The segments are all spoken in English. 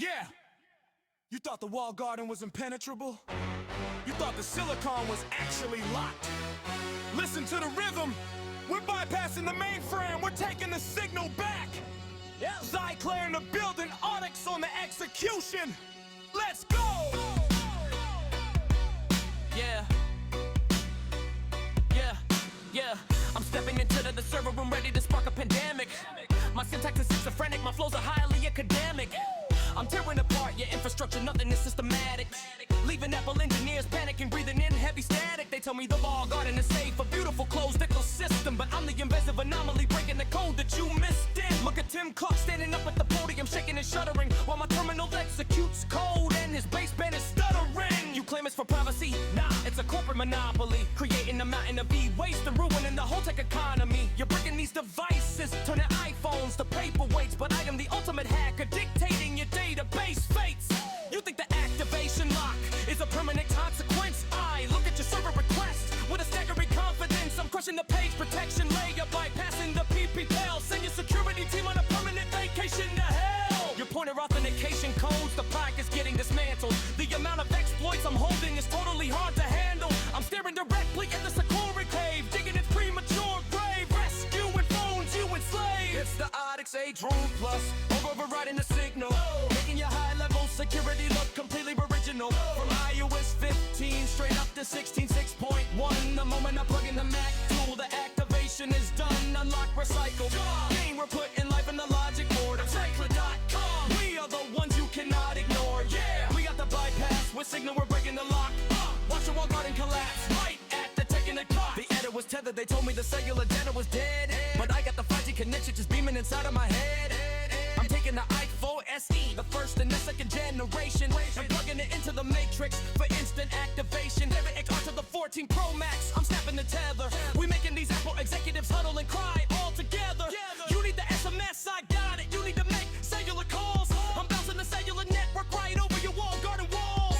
Yeah! You thought the walled garden was impenetrable? You thought the silicon was actually locked? Listen to the rhythm! We're bypassing the mainframe, we're taking the signal back! ApCycler in the building, OTIX on the execution! Let's go! Yeah, I'm stepping into the server room ready to spark a pandemic. My syntax is schizophrenic, my flows are highly academic. I'm tearing apart your infrastructure, nothing is systematic. Leaving Apple engineers panicking, breathing in heavy static. They tell me the walled garden is safe, a beautiful closed ecosystem, but I'm the invasive anomaly breaking the code that you missed in. Look at Tim Cook standing up at the podium, shaking and shuddering, while my terminal executes code and his baseband is stuttering. You claim it's for privacy? Nah, it's a corporate monopoly, creating a mountain of e-waste and ruining the whole tech economy. You're breaking these devices, turning iPhones to paperweights, but I am the ultimate hacker, dictating your database fates. You think the activation lock is a permanent consequence? I look at your server request with a staggering confidence. I'm crushing the page protection layer, bypassing the PPL. Send your security team on a permanent vacation to hell. Your pointer authentication codes, the pack is getting dismantled. The amount of exploits I'm holding is totally hard to handle. I'm staring directly at the Sakura cave, digging its premature grave, rescuing phones you enslaved. It's the OTIX A12+, overriding the signal, making your high-level security look completely original. From iOS 15 straight up to 16.6.1. The moment I plug in the Mac tool, the activation is done. Unlock, recycle, game we're putting life in the logic board. ApCycler.com, we are the ones you cannot ignore. Yeah, we got the bypass, with signal we're breaking the lock. Watch the walled garden collapse, right at the ticking the clock. The edit was tethered, they told me the cellular data was dead, but I got the 5G connection just beaming inside of my head. I'm taking the iPhone SE, the first and the second generation, and plugging it into the matrix for instant activation. Every XR to the 14 Pro Max, I'm snapping the tether. We making these Apple executives huddle and cry all together. You need the SMS, I got it. You need to make cellular calls. I'm bouncing the cellular network right over your walled garden walls.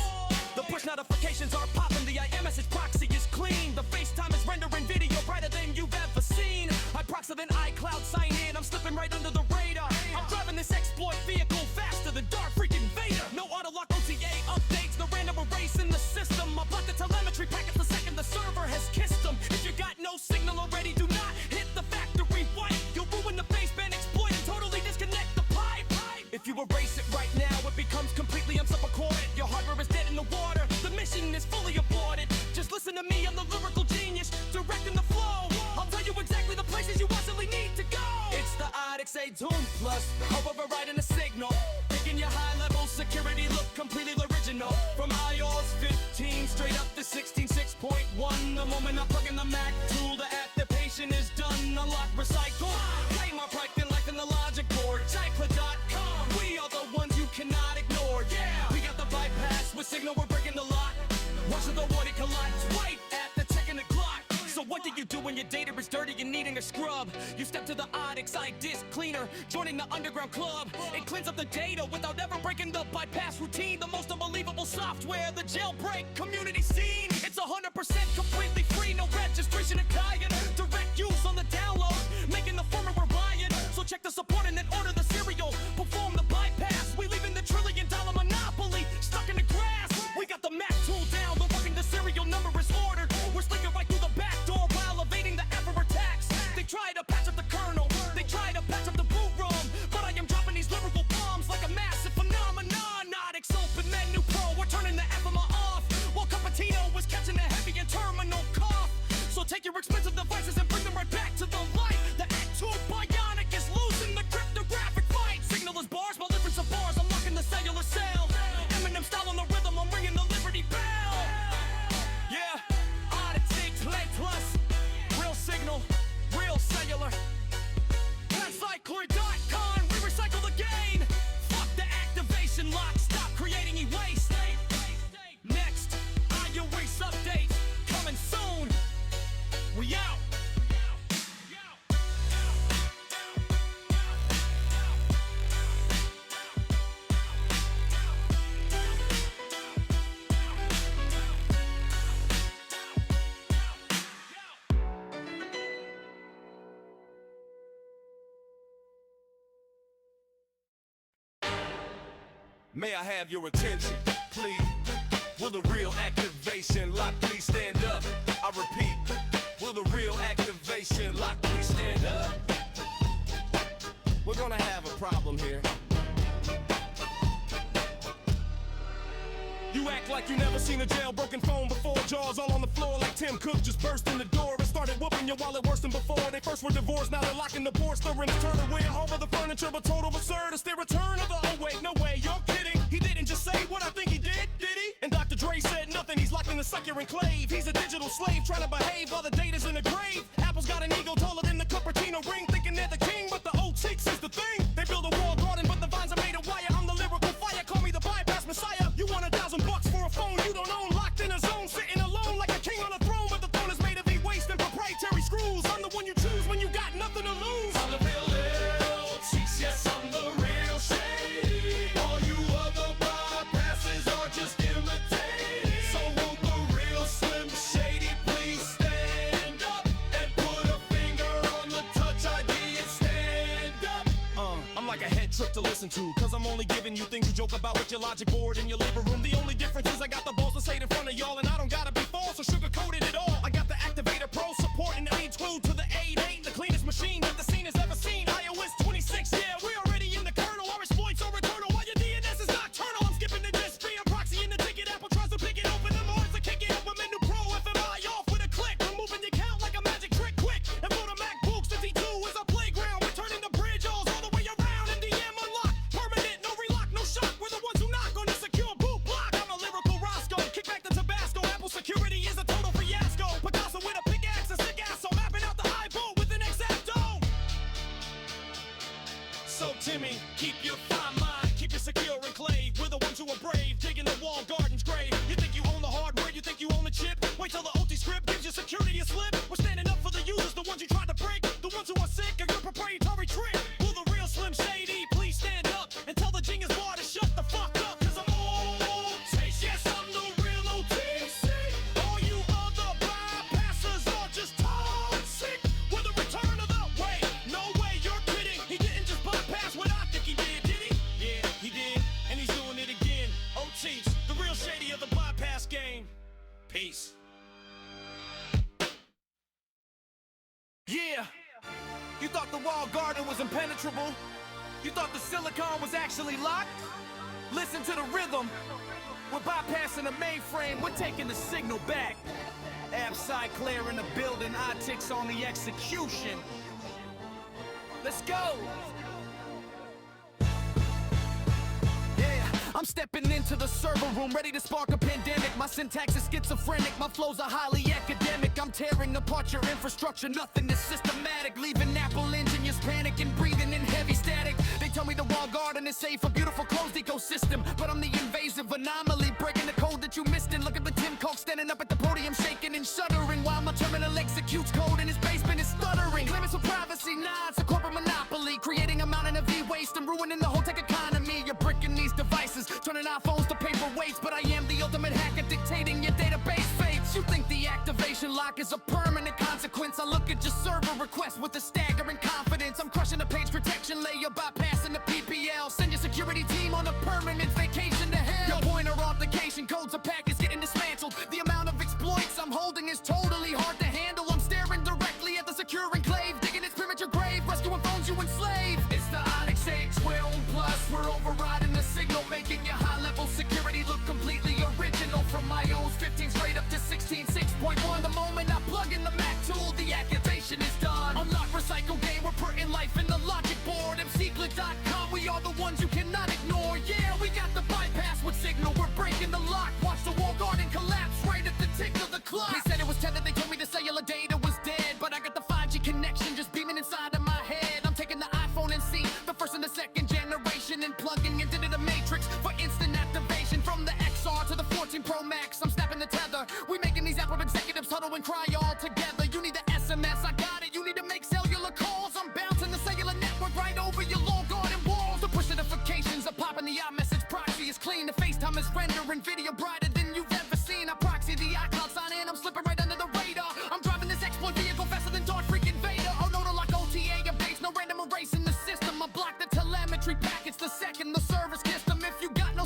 The push notifications are popping, the iMessage proxy is clean. The FaceTime is rendering video brighter than you've ever seen. I proxy then iCloud sign in, I'm slipping right under the radar. I'm driving this exploit vehicle faster than Darth freaking Vader. No auto-lock OTA updates, no random erase in the system. I block the telemetry packets the second the server has kissed them. If you got no signal already, do not hit the factory wipe. You'll ruin the baseband exploit and totally disconnect the pipe. If you erase it right now, it becomes completely unsupported. Your hardware is dead in the water, the mission is fully aborted. Just listen to me, I'm the lyrical genius, directing the flow. I'll tell you exactly the places you absolutely need to go. It's the OTIX A12+, overriding the signal, making your high-level security look completely original. From iOS 15 straight up to 16.6.1. The moment I plug in the Mac tool, the activation is done. Unlock, recycle, play my practice life in the logic board. ApCycler.com, we are the ones you cannot ignore. Yeah, we got the bypass, with signal we're breaking the lock. Watch the water collapse right at the ticking the clock. So what do you do when your data is dirty and needing a scrub? You step to the OTIX iDisk cleaner, joining the underground club. It cleans up the data without ever breaking the bypass routine. The most unbelievable software, the jailbreak community scene. It's 100% completely free, no registration and client. Direct use on the download, making the firmware reliant. So check the support and then order the serial. Perform the bypass, we leaving the $1 trillion monopoly stuck in the grass. We got the Mac tool down, the working the serial number is ordered. We're slinking right through the back door while evading the ever attacks. They try to patch up the kernel, they try to patch up the boot ROM, but I am dropping these lyrical bombs like a massive phenomenon. OTIX open menu pro, we're turning the FMA off, while Cupertino was catching a heavy and terminal cough. So take your expensive devices and bring them right back to the light. May I have your attention, please? Will the real activation lock please stand up? I repeat, will the real activation lock please stand up? We're gonna have a problem here. You act like you never seen a jailbroken phone before. Jaws all on the floor like Tim Cook just burst in the door and started whooping your wallet worse than before. They first were divorced, now they're locking the porch, stirring the Turnaway over the furniture, but total absurd. It's the return of the, oh wait, no way, you're kidding. He didn't just say what I think he did he? And Dr. Dre said nothing, he's locked in the sucker enclave. He's a digital slave trying to behave while the data's in the grave. Apple's got an ego taller than the Cupertino ring, thinking they're the king, but the OTIX is the thing. They build a walled garden, but the vines are made of wire. I'm the lyrical fire, call me the bypass messiah. You want $1,000 for a phone you don't own, locked in a zone, sitting alone like a king on a throne, but the throne is made of e-waste and proprietary screws. I'm the one you choose when you got nothing to lose. I'm the real OTIX, yes, I'm the real shady. All you other bypasses are just imitating. So won't the real Slim Shady please stand up and put a finger on the touch ID and stand up? I'm like a head trip to listen to, cause I'm only giving you things you joke about with your logic board in your living room. The only difference is I got the balls to say it in front of y'all, and I don't gotta be false or sugar-coated at all. I got the Activator Pro supporting the A12 to the A8, the cleanest machine that the scene has ever seen. iOS 26, yeah, we already in the kernel. Our exploits are eternal while your DNS is nocturnal. I'm skipping the disk, a proxy in the ticket. Apple tries to pick it open, the noise to kick it up. I'm in the Pro FMI off with a click, removing the count like a magic trick quick. And for the MacBooks, the D2 is a playground. We're turning the bridge all the way around. MDM unlocked, permanent, no relock, no shock. We're the ones who knock on the secure boot block. I'm a lyrical Roscoe, kick back the Tabasco. Apple security is a total fiasco. Picasso with a pickaxe, a sick ass, so mapping out the high boat with an X-Acto. So Timmy, keep your fine mind, keep your secure enclave. We're the ones who are brave, digging the wall garden's grave. You think you own the hardware, you think you own the chip? Wait till the OT script gives your security a slip. We're standing up for the users, the ones you tried to break, the ones who are sick of your proprietary trick. Will the real Slim Shady please stand up and tell the genius bar to shut the fuck up? Cause I'm OTIX, yes, I'm the real OTIX. All you other bypassers are just toxic. With the return of the, wait, no way, you're kidding. He didn't just bypass what I think he did he? Yeah, he did, and he's doing it again. OTIX, the real shady of the bypass game. Peace. Yeah, you thought the walled garden was impenetrable? You thought the silicon was actually locked? Listen to the rhythm. We're bypassing the mainframe, we're taking the signal back. ApCycler in the building, OTIX on the execution. Let's go! I'm stepping into the server room, ready to spark a pandemic. My syntax is schizophrenic, my flows are highly academic. I'm tearing apart your infrastructure, nothing is systematic. Leaving Apple engineers panicking, breathing in heavy static. They tell me the walled garden is safe, a beautiful closed ecosystem. But I'm the invasive anomaly, breaking the code that you missed. And look at the Tim Cook standing up at the podium, shaking and shuddering, while my terminal executes code in his basement is stuttering. Claiming some privacy, nah, it's a corporate monopoly, creating a mountain of e-waste and ruining the whole tech economy. You're bricking these devices, turning iPhones to paperweights, but I am the ultimate hacker dictating your database fates. You think the activation lock is a permanent consequence? I look at your server request with a staggering confidence. I'm crushing the page protection layer, bypassing the PPL. Send your security team on a permanent vacation to hell. Your pointer authentication codes, a package getting dismantled. The amount of exploits I'm holding is totally hard to handle. I'm staring directly at the secure enclave, digging its premature grave, rescuing phones you enslave. It's the OTIX A12+, we're overriding the signal, making your high-level security look completely original. From iOS 15 straight up to 16.6.1. The moment I plug in the Mac tool, the activation is done. Unlock, recycle, game, we're putting life in the logic board. ApCycler.com, we are the ones you cannot ignore. Yeah, we got the bypass with signal, we're breaking the lock. Watch the walled garden collapse right at the tick of the clock. They said it was tethered, they told me the cellular data was dead, but I got the 5G connection just beaming inside of my head. I'm taking the iPhone and C, the first and the second generation, and plugging into the matrix for instant activation. From the XR to the 14 Pro Max, I'm snapping the tether. We making these Apple executives huddle and cry all together. You need the SMS, I got it. You need to make cellular calls. I'm bouncing the cellular network right over your lawn garden walls. The push notifications are popping, the iMessage proxy is clean. The FaceTime is rendering video brighter than you've ever seen. I proxy the iCloud sign in, I'm slipping right under the radar. I'm driving this exploit vehicle faster than Darth freaking Vader. Oh no, to lock OTA updates, no random erasing the system. I block the telemetry packets the second the service kissed them. If you got no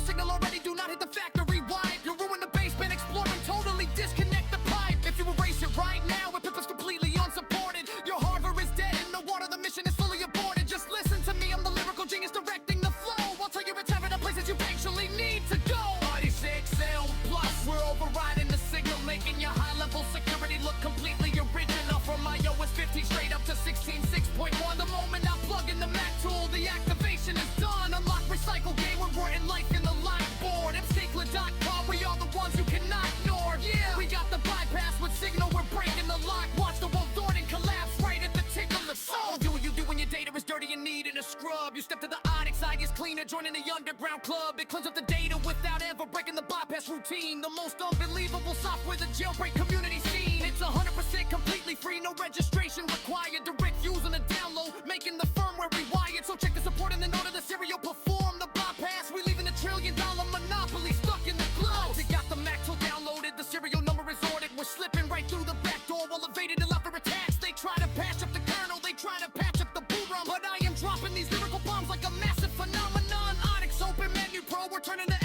UI is cleaner, joining the underground club. It cleans up the data without ever breaking the bypass routine. The most unbelievable software the jailbreak community seen. It's 100% completely free, no registration required. Direct use on the download, making the firmware rewired. So check the support and then order the serial perform the bypass. We leaving $1 trillion monopoly stuck in the globe. They got the Mac tool downloaded, the serial number is ordered. We're slipping right through the back door while evaded a lot for attacks. They try to patch up the kernel, they try to patch up the boot ROM, but I am dropping these lyrical bombs like a massive phenomenon. OTIX Open Menu Pro, we're turning the